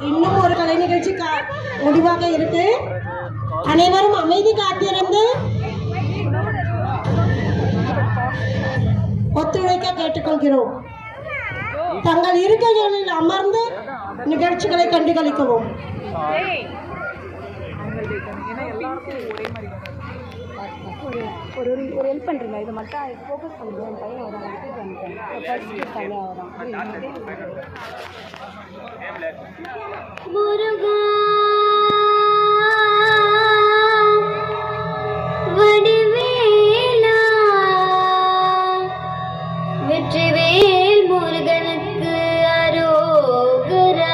இன்னும் ஒரு கலை நிகழ்ச்சி முடிவாக இருக்கு. அனைவரும் அமைதி காத்திருந்து ஒத்துழைக்க கேட்டுக்கொள்கிறோம். தங்கள் இருக்கைகளில் அமர்ந்து நிகழ்ச்சிகளை கண்டுகளிக்கவும். ஒரு ஹெல்ப் பண்ணுறீங்க, இதை மட்டும் ஃபோக்கஸ் பண்ணுறேன். என் பையன் வரும், ஃபர்ஸ்ட் தனியாக வரும். முருகா வடிவேலா வெற்றிவேல் முருகனுக்கு அரோகரா.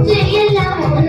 Jai Ram